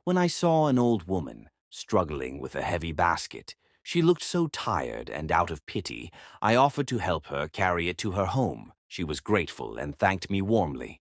When I saw an old woman struggling with a heavy basket, she looked so tired, and out of pity, I offered to help her carry it to her home. She was grateful and thanked me warmly.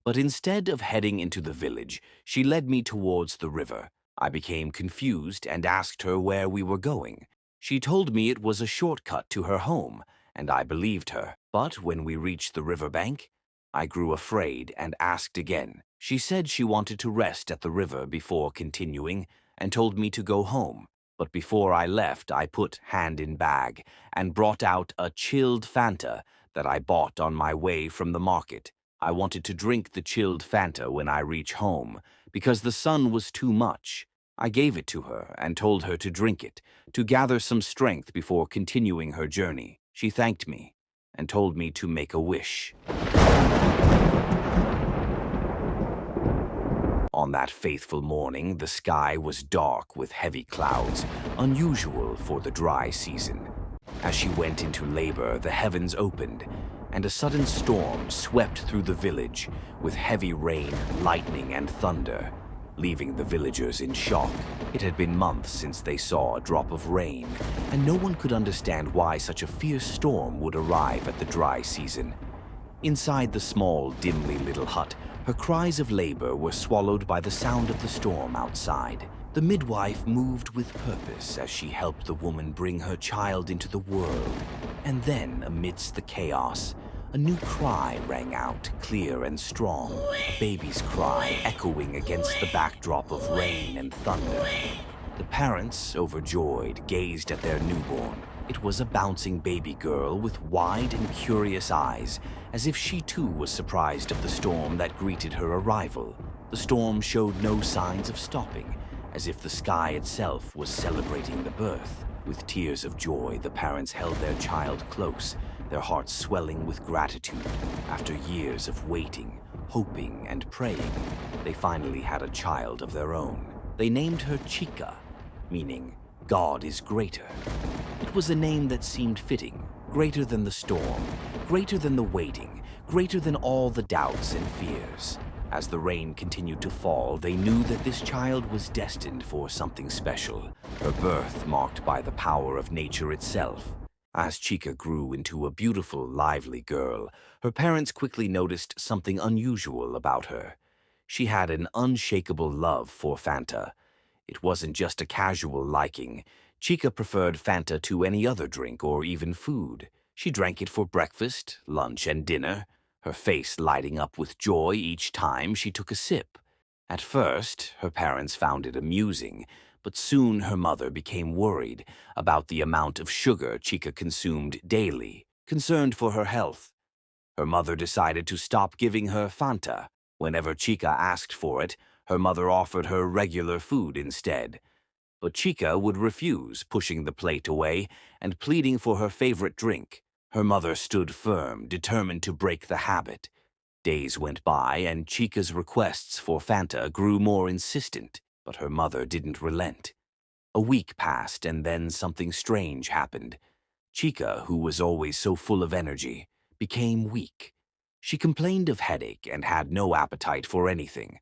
But instead of heading into the village, she led me towards the river. I became confused and asked her where we were going. She told me it was a shortcut to her home, and I believed her. But when we reached the riverbank, I grew afraid and asked again. She said she wanted to rest at the river before continuing, and told me to go home. But before I left, I put hand in bag and brought out a chilled Fanta that I bought on my way from the market. I wanted to drink the chilled Fanta when I reach home, because the sun was too much. I gave it to her and told her to drink it, to gather some strength before continuing her journey. She thanked me and told me to make a wish. On that faithful morning, the sky was dark with heavy clouds, unusual for the dry season. As she went into labor, the heavens opened, and a sudden storm swept through the village with heavy rain, lightning, and thunder, leaving the villagers in shock. It had been months since they saw a drop of rain, and no one could understand why such a fierce storm would arrive at the dry season. Inside the small, dimly lit hut, her cries of labor were swallowed by the sound of the storm outside. The midwife moved with purpose as she helped the woman bring her child into the world. And then, amidst the chaos, a new cry rang out, clear and strong, a baby's cry echoing against the backdrop of rain and thunder. The parents, overjoyed, gazed at their newborn. It was a bouncing baby girl with wide and curious eyes, as if she too was surprised of the storm that greeted her arrival. The storm showed no signs of stopping, as if the sky itself was celebrating the birth. With tears of joy, the parents held their child close, their hearts swelling with gratitude. After years of waiting, hoping, and praying, they finally had a child of their own. They named her Chica, meaning God is greater. It was a name that seemed fitting, greater than the storm, greater than the waiting, greater than all the doubts and fears. As the rain continued to fall, they knew that this child was destined for something special, her birth marked by the power of nature itself. As Chica grew into a beautiful, lively girl, her parents quickly noticed something unusual about her. She had an unshakable love for Fanta. It wasn't just a casual liking. Chica preferred Fanta to any other drink or even food. She drank it for breakfast, lunch, and dinner, her face lighting up with joy each time she took a sip. At first, her parents found it amusing, but soon her mother became worried about the amount of sugar Chica consumed daily. Concerned for her health, her mother decided to stop giving her Fanta. Whenever Chica asked for it, her mother offered her regular food instead. But Chica would refuse, pushing the plate away and pleading for her favorite drink. Her mother stood firm, determined to break the habit. Days went by, and Chica's requests for Fanta grew more insistent, but her mother didn't relent. A week passed, and then something strange happened. Chica, who was always so full of energy, became weak. She complained of headache and had no appetite for anything.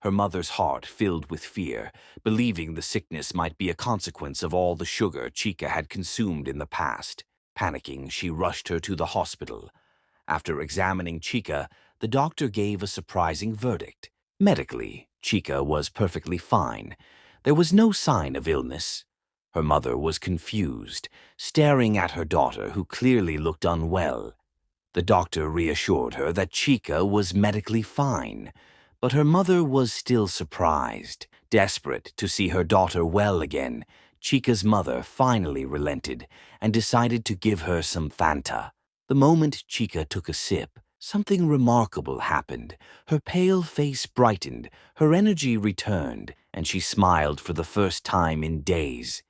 Her mother's heart filled with fear, believing the sickness might be a consequence of all the sugar Chica had consumed in the past. Panicking, she rushed her to the hospital. After examining Chica, the doctor gave a surprising verdict. Medically, Chica was perfectly fine. There was no sign of illness. Her mother was confused, staring at her daughter, who clearly looked unwell. The doctor reassured her that Chica was medically fine, but her mother was still surprised. Desperate to see her daughter well again, Chica's mother finally relented and decided to give her some Fanta. The moment Chica took a sip, something remarkable happened. Her pale face brightened, her energy returned, and she smiled for the first time in days.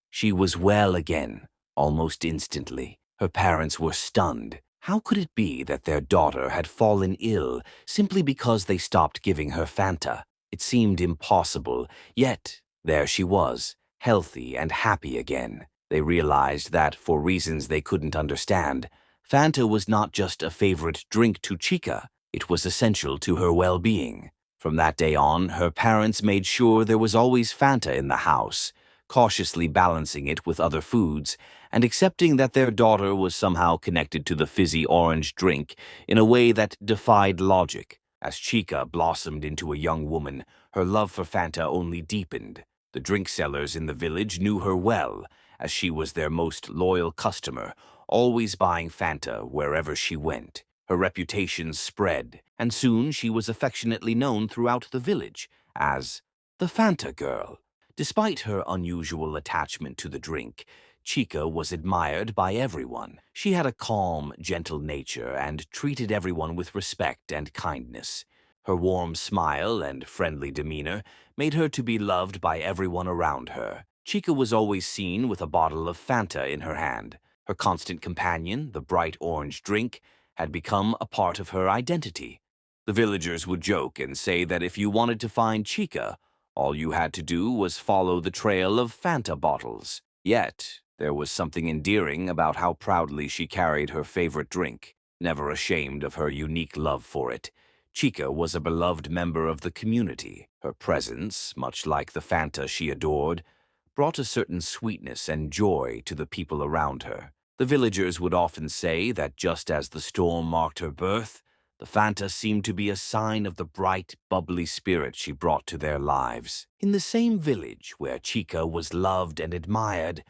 She was well again, almost instantly. Her parents were stunned. How could it be that their daughter had fallen ill simply because they stopped giving her Fanta? It seemed impossible, yet there she was, healthy and happy again. They realized that, for reasons they couldn't understand, Fanta was not just a favorite drink to Chica, it was essential to her well-being. From that day on, her parents made sure there was always Fanta in the house, cautiously balancing it with other foods and accepting that their daughter was somehow connected to the fizzy orange drink in a way that defied logic. As Chica blossomed into a young woman, her love for Fanta only deepened. The drink sellers in the village knew her well, as she was their most loyal customer, always buying Fanta wherever she went. Her reputation spread, and soon she was affectionately known throughout the village as the Fanta Girl. Despite her unusual attachment to the drink, Chica was admired by everyone. She had a calm, gentle nature and treated everyone with respect and kindness. Her warm smile and friendly demeanor made her to be loved by everyone around her. Chica was always seen with a bottle of Fanta in her hand. Her constant companion, the bright orange drink, had become a part of her identity. The villagers would joke and say that if you wanted to find Chica, all you had to do was follow the trail of Fanta bottles. Yet, there was something endearing about how proudly she carried her favorite drink, never ashamed of her unique love for it. Chica was a beloved member of the community. Her presence, much like the Fanta she adored, brought a certain sweetness and joy to the people around her. The villagers would often say that just as the storm marked her birth, the Fanta seemed to be a sign of the bright, bubbly spirit she brought to their lives. In the same village where Chica was loved and admired,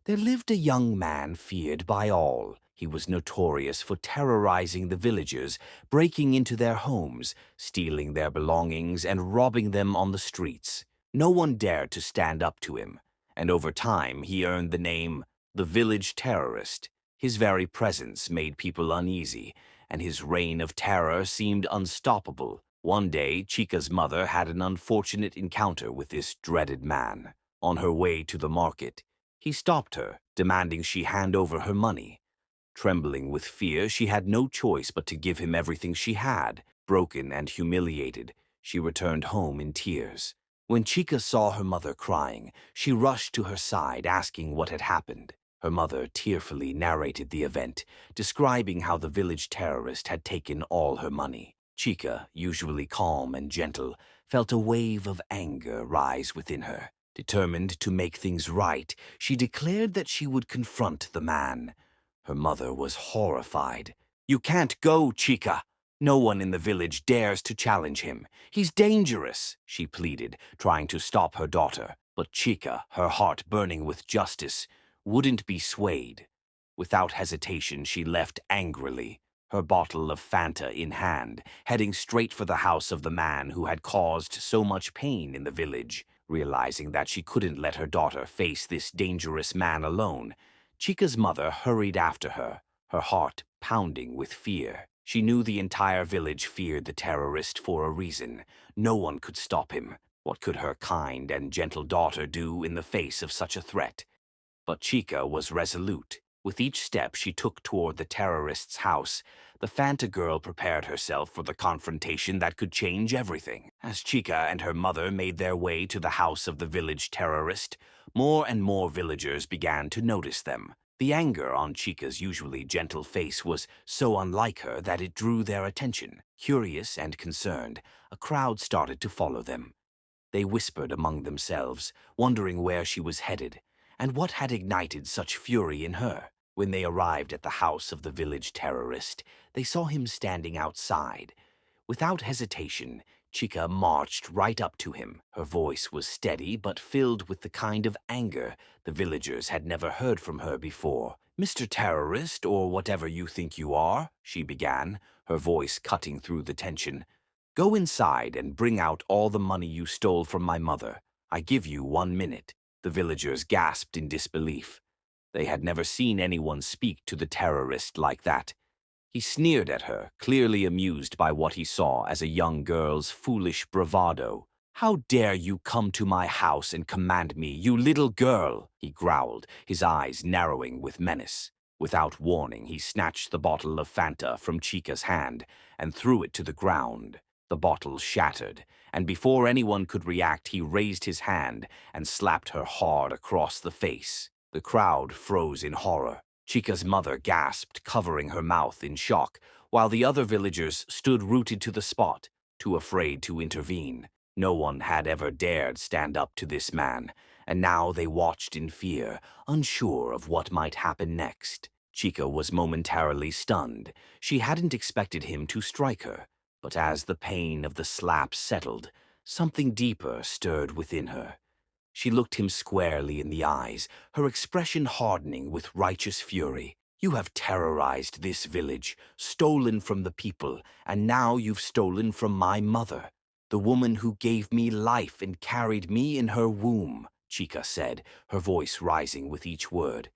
there lived a young man feared by all. He was notorious for terrorizing the villagers, breaking into their homes, stealing their belongings, and robbing them on the streets. No one dared to stand up to him, and over time he earned the name the village terrorist. His very presence made people uneasy, and his reign of terror seemed unstoppable. One day, Chica's mother had an unfortunate encounter with this dreaded man. On her way to the market, he stopped her, demanding she hand over her money. Trembling with fear, she had no choice but to give him everything she had. Broken and humiliated, she returned home in tears. When Chica saw her mother crying, she rushed to her side, asking what had happened. Her mother tearfully narrated the event, describing how the village terrorist had taken all her money. Chica, usually calm and gentle, felt a wave of anger rise within her. Determined to make things right, she declared that she would confront the man. Her mother was horrified. "You can't go, Chica. No one in the village dares to challenge him. He's dangerous," she pleaded, trying to stop her daughter. But Chica, her heart burning with justice, wouldn't be swayed. Without hesitation, she left angrily, her bottle of Fanta in hand, heading straight for the house of the man who had caused so much pain in the village. Realizing that she couldn't let her daughter face this dangerous man alone, Chica's mother hurried after her, her heart pounding with fear. She knew the entire village feared the terrorist for a reason. No one could stop him. What could her kind and gentle daughter do in the face of such a threat? But Chica was resolute. With each step she took toward the terrorist's house, the Fanta girl prepared herself for the confrontation that could change everything. As Chica and her mother made their way to the house of the village terrorist, more and more villagers began to notice them. The anger on Chica's usually gentle face was so unlike her that it drew their attention. Curious and concerned, a crowd started to follow them. They whispered among themselves, wondering where she was headed, and what had ignited such fury in her. When they arrived at the house of the village terrorist, they saw him standing outside. Without hesitation, Chica marched right up to him. Her voice was steady but filled with the kind of anger the villagers had never heard from her before. "Mr. Terrorist, or whatever you think you are," she began, her voice cutting through the tension. "Go inside and bring out all the money you stole from my mother. I give you 1 minute." The villagers gasped in disbelief. They had never seen anyone speak to the terrorist like that. He sneered at her, clearly amused by what he saw as a young girl's foolish bravado. "How dare you come to my house and command me, you little girl?" he growled, his eyes narrowing with menace. Without warning, he snatched the bottle of Fanta from Chica's hand and threw it to the ground. The bottle shattered, and before anyone could react, he raised his hand and slapped her hard across the face. The crowd froze in horror. Chica's mother gasped, covering her mouth in shock, while the other villagers stood rooted to the spot. too afraid to intervene. No one had ever dared stand up to this man, and now they watched in fear, unsure of what might happen next. Chica was momentarily stunned. She hadn't expected him to strike her, but as the pain of the slap settled, something deeper stirred within her. She looked him squarely in the eyes, her expression hardening with righteous fury. "You have terrorized this village, stolen from the people, and now you've stolen from my mother, the woman who gave me life and carried me in her womb," Chica said, her voice rising with each word.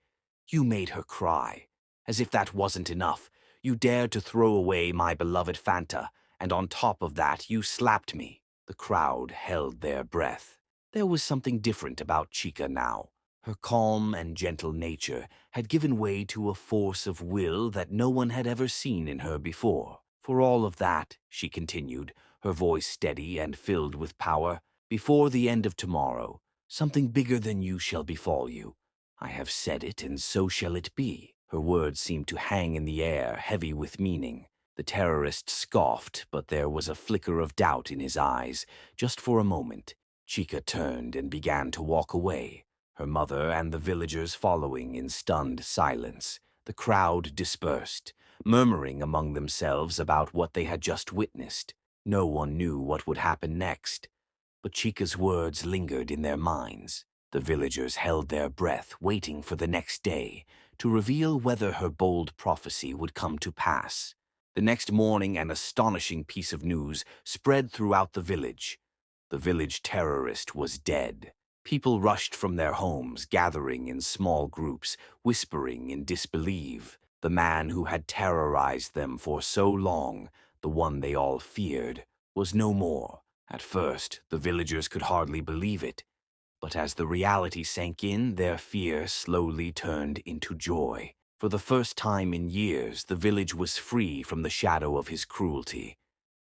"You made her cry. As if that wasn't enough, you dared to throw away my beloved Fanta, and on top of that you slapped me." The crowd held their breath. There was something different about Chica now. Her calm and gentle nature had given way to a force of will that no one had ever seen in her before. "For all of that," she continued, her voice steady and filled with power, "before the end of tomorrow, something bigger than you shall befall you. I have said it, and so shall it be." Her words seemed to hang in the air, heavy with meaning. The terrorist scoffed, but there was a flicker of doubt in his eyes, just for a moment. Chica turned and began to walk away, her mother and the villagers following in stunned silence. The crowd dispersed, murmuring among themselves about what they had just witnessed. No one knew what would happen next, but Chica's words lingered in their minds. The villagers held their breath, waiting for the next day to reveal whether her bold prophecy would come to pass. The next morning, an astonishing piece of news spread throughout the village. The village terrorist was dead. People rushed from their homes, gathering in small groups, whispering in disbelief. The man who had terrorized them for so long, the one they all feared, was no more. At first, the villagers could hardly believe it, but as the reality sank in, their fear slowly turned into joy. For the first time in years, the village was free from the shadow of his cruelty.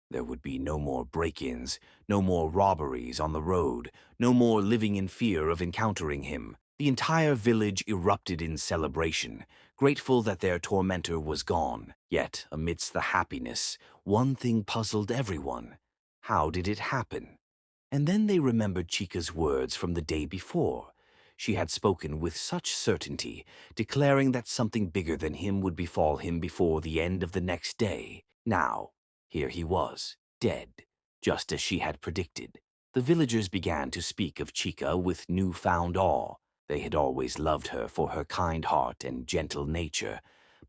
There would be no more break-ins, no more robberies on the road, no more living in fear of encountering him. The entire village erupted in celebration, grateful that their tormentor was gone. Yet, amidst the happiness, one thing puzzled everyone. How did it happen? And then they remembered Chica's words from the day before. She had spoken with such certainty, declaring that something bigger than him would befall him before the end of the next day. Now, here he was, dead, just as she had predicted. The villagers began to speak of Chica with newfound awe. They had always loved her for her kind heart and gentle nature,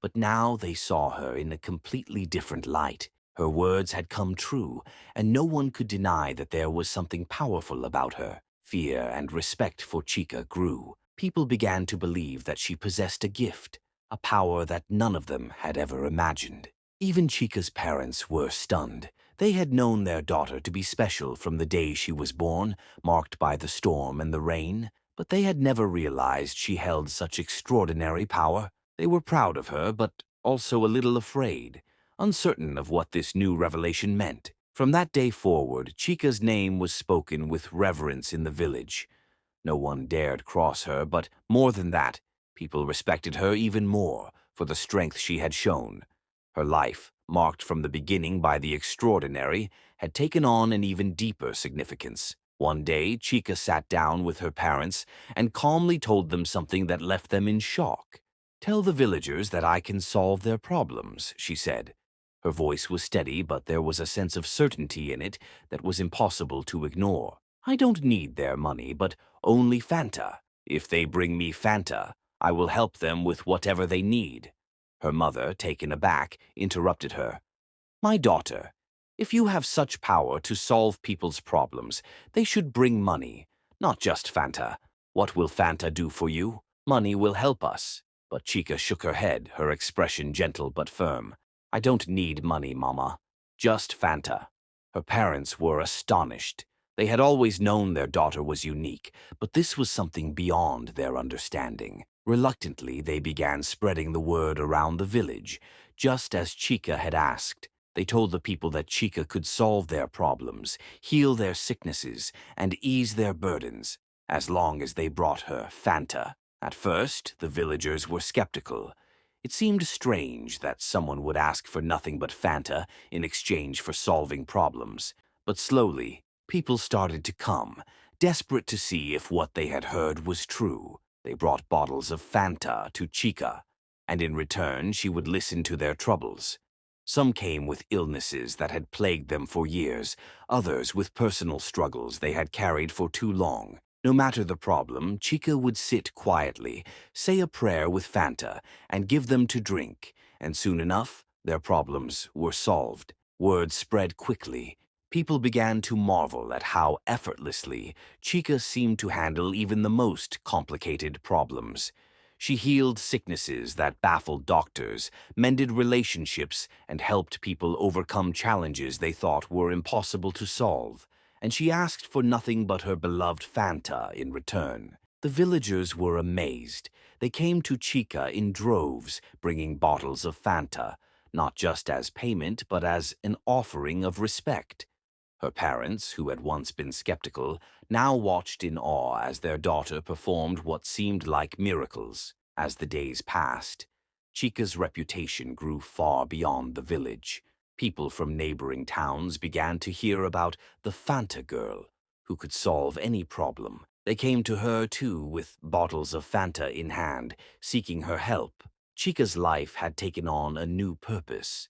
but now they saw her in a completely different light. Her words had come true, and no one could deny that there was something powerful about her. Fear and respect for Chica grew. People began to believe that she possessed a gift, a power that none of them had ever imagined. Even Chica's parents were stunned. They had known their daughter to be special from the day she was born, marked by the storm and the rain, but they had never realized she held such extraordinary power. They were proud of her, but also a little afraid, uncertain of what this new revelation meant. From that day forward, Chica's name was spoken with reverence in the village. No one dared cross her, but more than that, people respected her even more for the strength she had shown. Her life, marked from the beginning by the extraordinary, had taken on an even deeper significance. One day, Chica sat down with her parents and calmly told them something that left them in shock. "Tell the villagers that I can solve their problems," she said. Her voice was steady, but there was a sense of certainty in it that was impossible to ignore. "I don't need their money, but only Fanta. If they bring me Fanta, I will help them with whatever they need." Her mother, taken aback, interrupted her. "My daughter, if you have such power to solve people's problems, they should bring money, not just Fanta. What will Fanta do for you? Money will help us." But Chica shook her head, her expression gentle but firm. "I don't need money, Mama. Just Fanta." Her parents were astonished. They had always known their daughter was unique, but this was something beyond their understanding. Reluctantly, they began spreading the word around the village, just as Chica had asked. They told the people that Chica could solve their problems, heal their sicknesses, and ease their burdens, as long as they brought her Fanta. At first, the villagers were skeptical. It seemed strange that someone would ask for nothing but Fanta in exchange for solving problems. But slowly, people started to come, desperate to see if what they had heard was true. They brought bottles of Fanta to Chica, and in return she would listen to their troubles. Some came with illnesses that had plagued them for years, others with personal struggles they had carried for too long. No matter the problem, Chica would sit quietly, say a prayer with Fanta, and give them to drink, and soon enough, their problems were solved. Word spread quickly. People began to marvel at how effortlessly Chica seemed to handle even the most complicated problems. She healed sicknesses that baffled doctors, mended relationships, and helped people overcome challenges they thought were impossible to solve. And she asked for nothing but her beloved Fanta in return. The villagers were amazed. They came to Chica in droves, bringing bottles of Fanta, not just as payment but as an offering of respect. Her parents, who had once been skeptical, now watched in awe as their daughter performed what seemed like miracles. As the days passed, Chica's reputation grew far beyond the village. People from neighboring towns began to hear about the Fanta Girl, who could solve any problem. They came to her, too, with bottles of Fanta in hand, seeking her help. Chica's life had taken on a new purpose.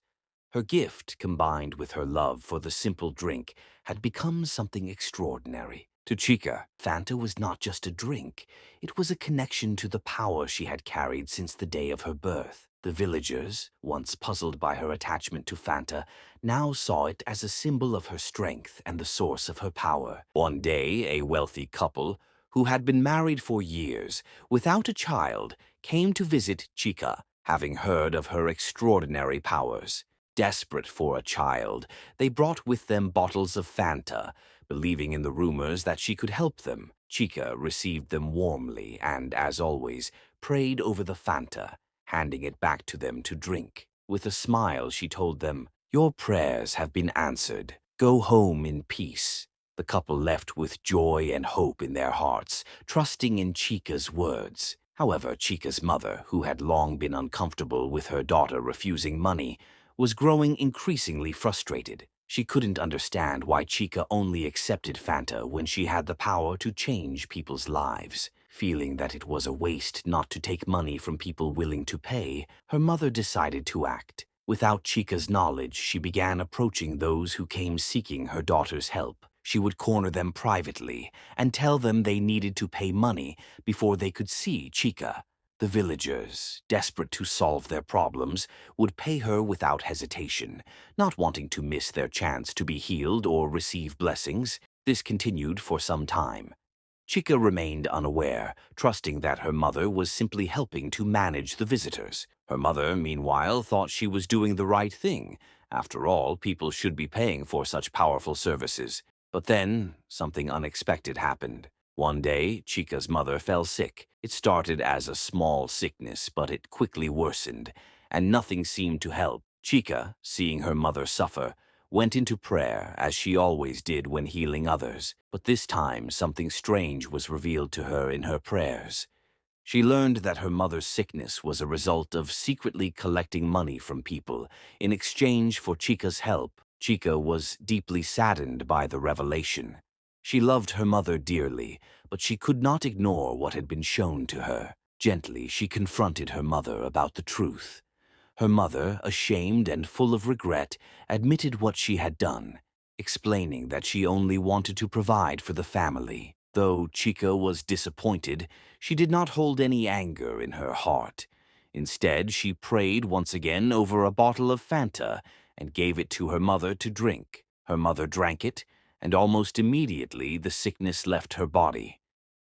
Her gift, combined with her love for the simple drink, had become something extraordinary. To Chica, Fanta was not just a drink. It was a connection to the power she had carried since the day of her birth. The villagers, once puzzled by her attachment to Fanta, now saw it as a symbol of her strength and the source of her power. One day, a wealthy couple, who had been married for years, without a child, came to visit Chica, having heard of her extraordinary powers. Desperate for a child, they brought with them bottles of Fanta, believing in the rumors that she could help them. Chica received them warmly and, as always, prayed over the Fanta, handing it back to them to drink. With a smile, she told them, "Your prayers have been answered. Go home in peace." The couple left with joy and hope in their hearts, trusting in Chica's words. However, Chica's mother, who had long been uncomfortable with her daughter refusing money, was growing increasingly frustrated. She couldn't understand why Chica only accepted Fanta when she had the power to change people's lives. Feeling that it was a waste not to take money from people willing to pay, her mother decided to act. Without Chica's knowledge, she began approaching those who came seeking her daughter's help. She would corner them privately and tell them they needed to pay money before they could see Chica. The villagers, desperate to solve their problems, would pay her without hesitation, not wanting to miss their chance to be healed or receive blessings. This continued for some time. Chica remained unaware, trusting that her mother was simply helping to manage the visitors. Her mother, meanwhile, thought she was doing the right thing. After all, people should be paying for such powerful services. But then, something unexpected happened. One day, Chica's mother fell sick. It started as a small sickness, but it quickly worsened, and nothing seemed to help. Chica, seeing her mother suffer, went into prayer, as she always did when healing others. But this time, something strange was revealed to her in her prayers. She learned that her mother's sickness was a result of secretly collecting money from people in exchange for Chica's help. Chica was deeply saddened by the revelation. She loved her mother dearly, but she could not ignore what had been shown to her. Gently, she confronted her mother about the truth. Her mother, ashamed and full of regret, admitted what she had done, explaining that she only wanted to provide for the family. Though Chica was disappointed, she did not hold any anger in her heart. Instead, she prayed once again over a bottle of Fanta and gave it to her mother to drink. Her mother drank it, and almost immediately the sickness left her body.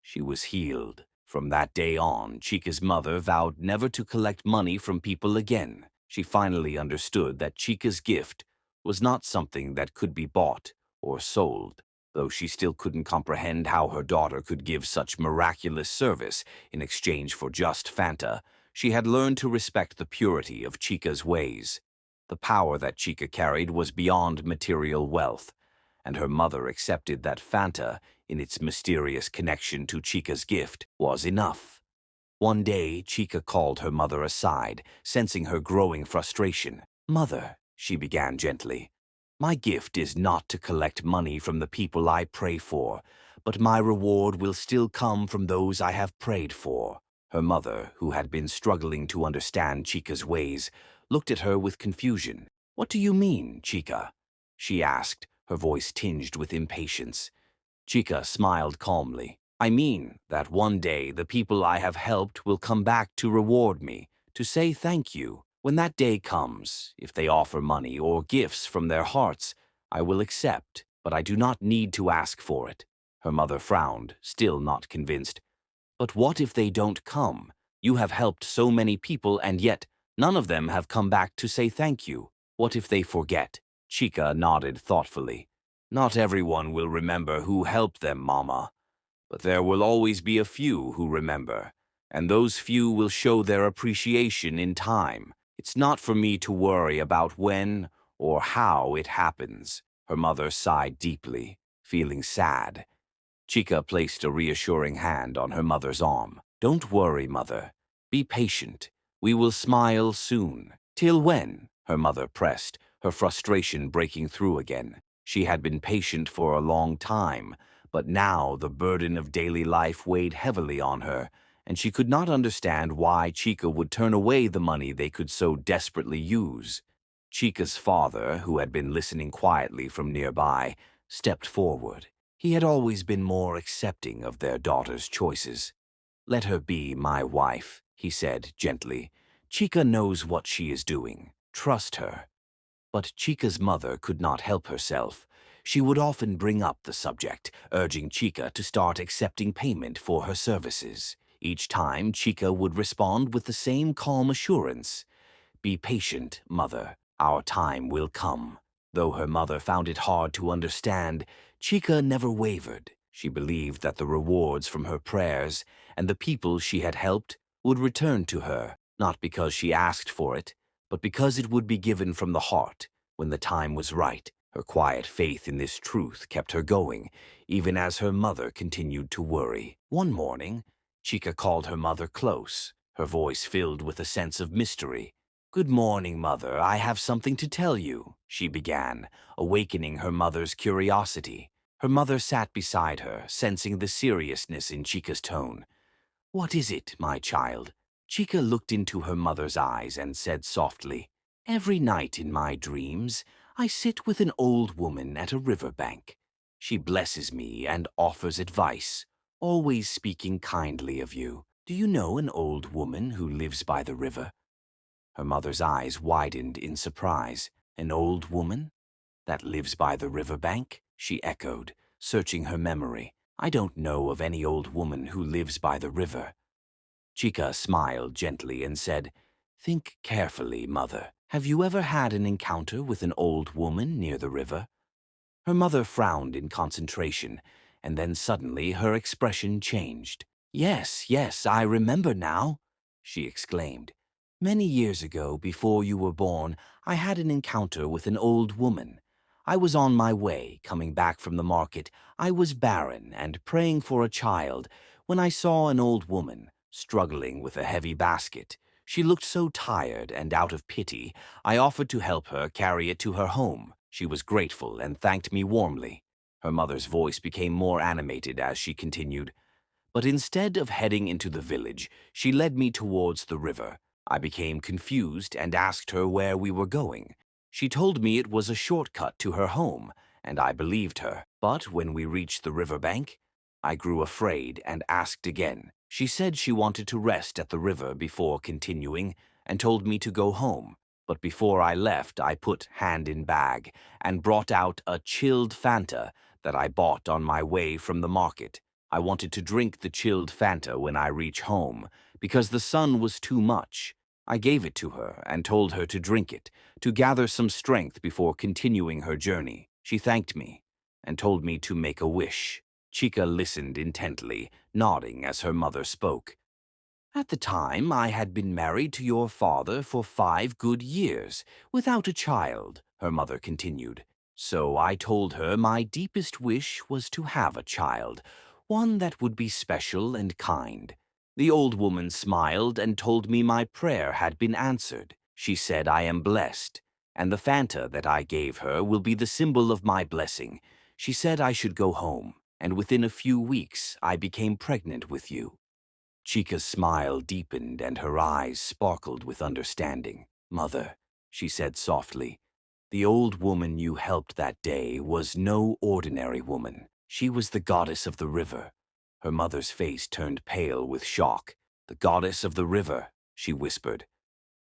She was healed. From that day on, Chica's mother vowed never to collect money from people again. She finally understood that Chica's gift was not something that could be bought or sold. Though she still couldn't comprehend how her daughter could give such miraculous service in exchange for just Fanta, she had learned to respect the purity of Chica's ways. The power that Chica carried was beyond material wealth, and her mother accepted that Fanta, in its mysterious connection to Chica's gift, was enough. One day, Chica called her mother aside, sensing her growing frustration. "Mother," she began gently, "my gift is not to collect money from the people I pray for, but my reward will still come from those I have prayed for." Her mother, who had been struggling to understand Chica's ways, looked at her with confusion. "What do you mean, Chica?" she asked, her voice tinged with impatience. Chica smiled calmly. "I mean that one day the people I have helped will come back to reward me, to say thank you. When that day comes, if they offer money or gifts from their hearts, I will accept, but I do not need to ask for it." Her mother frowned, still not convinced. "But what if they don't come? You have helped so many people, and yet none of them have come back to say thank you. What if they forget?" Chica nodded thoughtfully. "Not everyone will remember who helped them, Mama. But there will always be a few who remember, and those few will show their appreciation in time. It's not for me to worry about when or how it happens." Her mother sighed deeply, feeling sad. Chica placed a reassuring hand on her mother's arm. "Don't worry, Mother. Be patient. We will smile soon." "Till when?" her mother pressed, her frustration breaking through again. She had been patient for a long time, but now the burden of daily life weighed heavily on her, and she could not understand why Chica would turn away the money they could so desperately use. Chica's father, who had been listening quietly from nearby, stepped forward. He had always been more accepting of their daughter's choices. "Let her be my wife," he said gently. "Chica knows what she is doing. Trust her." But Chica's mother could not help herself. She would often bring up the subject, urging Chica to start accepting payment for her services. Each time, Chica would respond with the same calm assurance. "Be patient, Mother. Our time will come." Though her mother found it hard to understand, Chica never wavered. She believed that the rewards from her prayers and the people she had helped would return to her, not because she asked for it, but because it would be given from the heart when the time was right. Her quiet faith in this truth kept her going, even as her mother continued to worry. One morning, Chica called her mother close, her voice filled with a sense of mystery. "Good morning, Mother. I have something to tell you," she began, awakening her mother's curiosity. Her mother sat beside her, sensing the seriousness in Chica's tone. "What is it, my child?" Chica looked into her mother's eyes and said softly, "Every night in my dreams, I sit with an old woman at a river bank. She blesses me and offers advice, always speaking kindly of you. Do you know an old woman who lives by the river?" Her mother's eyes widened in surprise. "An old woman that lives by the river bank?" she echoed, searching her memory. "I don't know of any old woman who lives by the river." Chica smiled gently and said, "Think carefully, Mother. Have you ever had an encounter with an old woman near the river?" Her mother frowned in concentration, and then suddenly her expression changed. "Yes, yes, I remember now," she exclaimed. "Many years ago, before you were born, I had an encounter with an old woman. I was on my way, coming back from the market. I was barren and praying for a child when I saw an old woman struggling with a heavy basket. She looked so tired, and out of pity, I offered to help her carry it to her home. She was grateful and thanked me warmly." Her mother's voice became more animated as she continued. "But instead of heading into the village, she led me towards the river. I became confused and asked her where we were going. She told me it was a shortcut to her home, and I believed her. But when we reached the river bank, I grew afraid and asked again. She said she wanted to rest at the river before continuing, and told me to go home. But before I left, I put hand in bag and brought out a chilled Fanta that I bought on my way from the market. I wanted to drink the chilled Fanta when I reach home, because the sun was too much. I gave it to her and told her to drink it, to gather some strength before continuing her journey. She thanked me and told me to make a wish." Chica listened intently, nodding as her mother spoke. "At the time, I had been married to your father for 5 good years, without a child," her mother continued. "So I told her my deepest wish was to have a child, one that would be special and kind. The old woman smiled and told me my prayer had been answered. She said I am blessed, and the Fanta that I gave her will be the symbol of my blessing. She said I should go home, and within a few weeks I became pregnant with you. Chica's smile deepened and her eyes sparkled with understanding. Mother, she said softly, the old woman you helped that day was no ordinary woman. She was the goddess of the river. Her mother's face turned pale with shock. The goddess of the river, she whispered.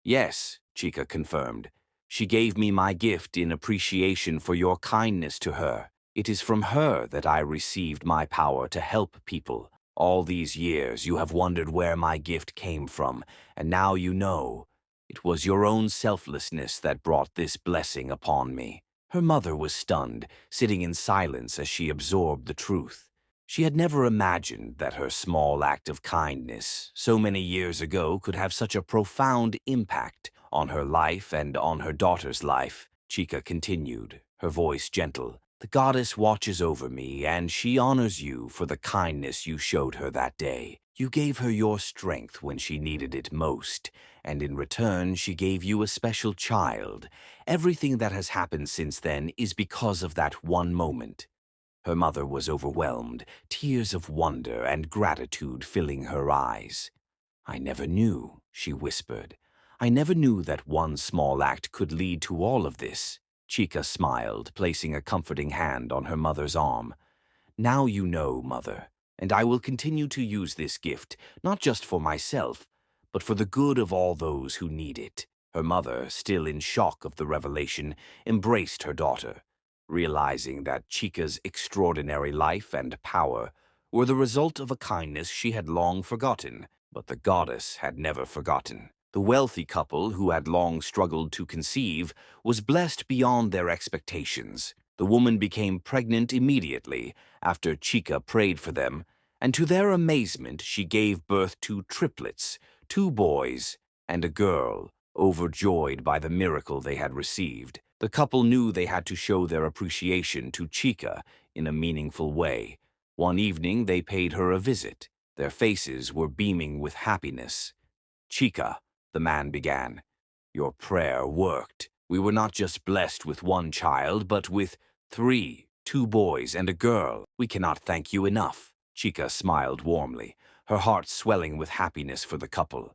Yes, Chica confirmed. She gave me my gift in appreciation for your kindness to her. It is from her that I received my power to help people. All these years you have wondered where my gift came from, and now you know. It was your own selflessness that brought this blessing upon me. Her mother was stunned, sitting in silence as she absorbed the truth. She had never imagined that her small act of kindness, so many years ago, could have such a profound impact on her life and on her daughter's life. Chica continued, her voice gentle. The goddess watches over me, and she honors you for the kindness you showed her that day. You gave her your strength when she needed it most, and in return she gave you a special child. Everything that has happened since then is because of that one moment. Her mother was overwhelmed, tears of wonder and gratitude filling her eyes. I never knew, she whispered. I never knew that one small act could lead to all of this. Chica smiled, placing a comforting hand on her mother's arm. Now you know, Mother, and I will continue to use this gift, not just for myself, but for the good of all those who need it. Her mother, still in shock of the revelation, embraced her daughter, realizing that Chica's extraordinary life and power were the result of a kindness she had long forgotten, but the goddess had never forgotten. The wealthy couple, who had long struggled to conceive, was blessed beyond their expectations. The woman became pregnant immediately after Chica prayed for them, and to their amazement she gave birth to triplets, 2 boys and a girl. Overjoyed by the miracle they had received, the couple knew they had to show their appreciation to Chica in a meaningful way. One evening they paid her a visit. Their faces were beaming with happiness. Chica, the man began, your prayer worked. We were not just blessed with 1 child, but with 3, 2 boys and a girl. We cannot thank you enough. Chica smiled warmly, her heart swelling with happiness for the couple.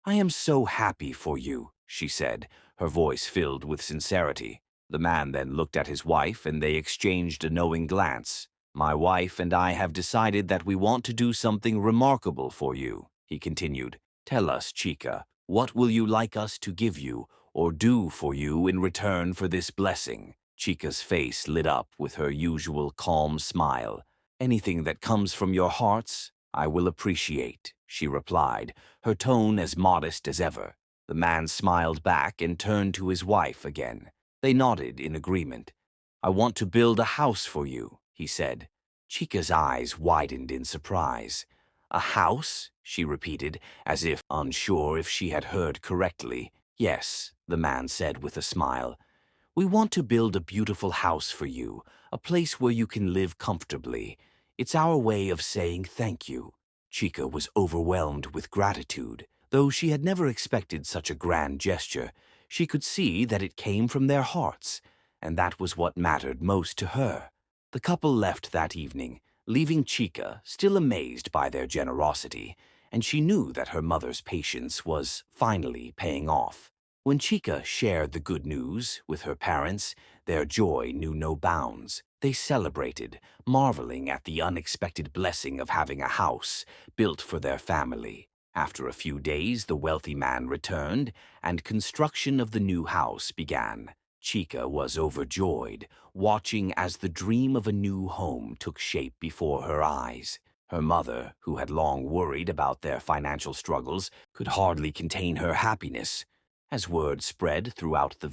I am so happy for you, she said, her voice filled with sincerity. The man then looked at his wife and they exchanged a knowing glance. My wife and I have decided that we want to do something remarkable for you, he continued. Tell us, Chica, what will you like us to give you or do for you in return for this blessing? Chica's face lit up with her usual calm smile. Anything that comes from your hearts, I will appreciate, she replied, her tone as modest as ever. The man smiled back and turned to his wife again. They nodded in agreement. I want to build a house for you, he said. Chica's eyes widened in surprise. A house? She repeated, as if unsure if she had heard correctly. Yes, the man said with a smile. We want to build a beautiful house for you, a place where you can live comfortably. It's our way of saying thank you. Chica was overwhelmed with gratitude. Though she had never expected such a grand gesture, she could see that it came from their hearts, and that was what mattered most to her. The couple left that evening, leaving Chica still amazed by their generosity, and she knew that her mother's patience was finally paying off. When Chica shared the good news with her parents, their joy knew no bounds. They celebrated, marveling at the unexpected blessing of having a house built for their family. After a few days, the wealthy man returned, and construction of the new house began. Chica was overjoyed, watching as the dream of a new home took shape before her eyes. Her mother, who had long worried about their financial struggles, could hardly contain her happiness. As word spread throughout the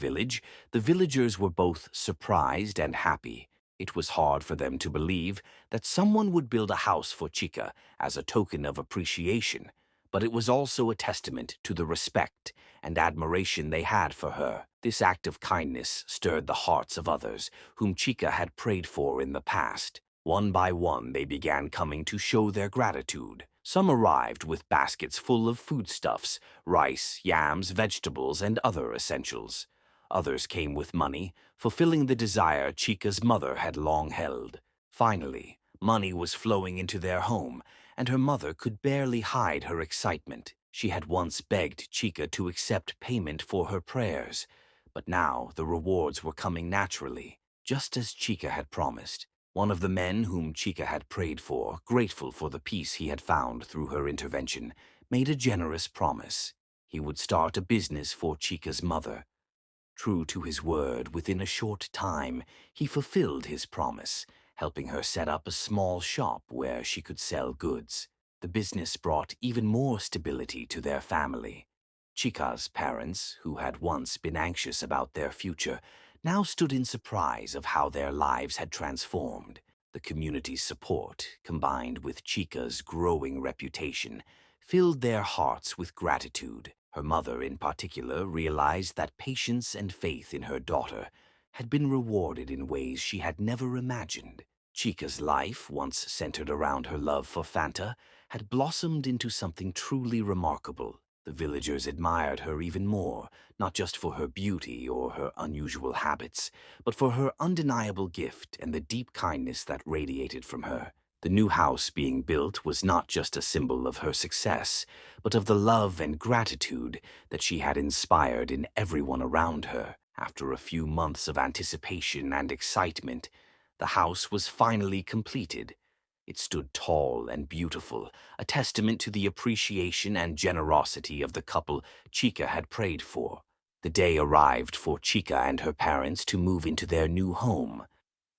villagers were both surprised and happy. It was hard for them to believe that someone would build a house for Chica as a token of appreciation, but it was also a testament to the respect and admiration they had for her. This act of kindness stirred the hearts of others whom Chica had prayed for in the past. One by one, they began coming to show their gratitude. Some arrived with baskets full of foodstuffs, rice, yams, vegetables, and other essentials. Others came with money, fulfilling the desire Chica's mother had long held. Finally, money was flowing into their home, and her mother could barely hide her excitement. She had once begged Chica to accept payment for her prayers, but now the rewards were coming naturally, just as Chica had promised. One of the men whom Chica had prayed for, grateful for the peace he had found through her intervention, made a generous promise. He would start a business for Chica's mother. True to his word, within a short time, he fulfilled his promise, helping her set up a small shop where she could sell goods. The business brought even more stability to their family. Chica's parents, who had once been anxious about their future, now stood in surprise of how their lives had transformed. The community's support, combined with Chica's growing reputation, filled their hearts with gratitude. Her mother, in particular, realized that patience and faith in her daughter had been rewarded in ways she had never imagined. Chica's life, once centered around her love for Fanta, had blossomed into something truly remarkable. The villagers admired her even more, not just for her beauty or her unusual habits, but for her undeniable gift and the deep kindness that radiated from her. The new house being built was not just a symbol of her success, but of the love and gratitude that she had inspired in everyone around her. After a few months of anticipation and excitement, the house was finally completed. It stood tall and beautiful, a testament to the appreciation and generosity of the couple Chica had prayed for. The day arrived for Chica and her parents to move into their new home.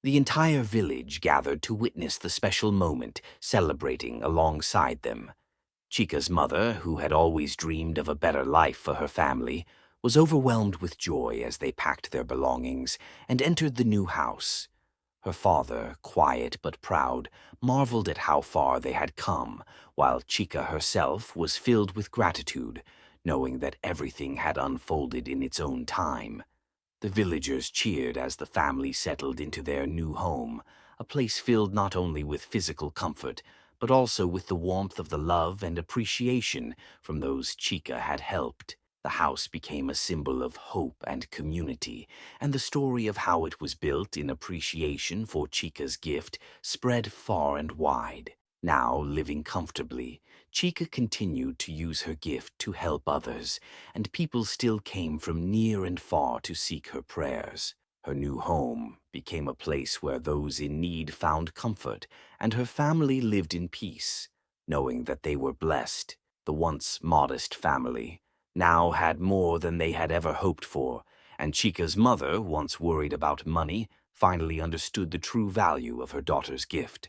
The entire village gathered to witness the special moment, celebrating alongside them. Chica's mother, who had always dreamed of a better life for her family, was overwhelmed with joy as they packed their belongings and entered the new house. Her father, quiet but proud, marveled at how far they had come, while Chica herself was filled with gratitude, knowing that everything had unfolded in its own time. The villagers cheered as the family settled into their new home, a place filled not only with physical comfort, but also with the warmth of the love and appreciation from those Chica had helped. The house became a symbol of hope and community, and the story of how it was built in appreciation for Chica's gift spread far and wide. Now, living comfortably, Chica continued to use her gift to help others, and people still came from near and far to seek her prayers. Her new home became a place where those in need found comfort, and her family lived in peace, knowing that they were blessed. The once modest family now had more than they had ever hoped for, and Chica's mother, once worried about money, finally understood the true value of her daughter's gift.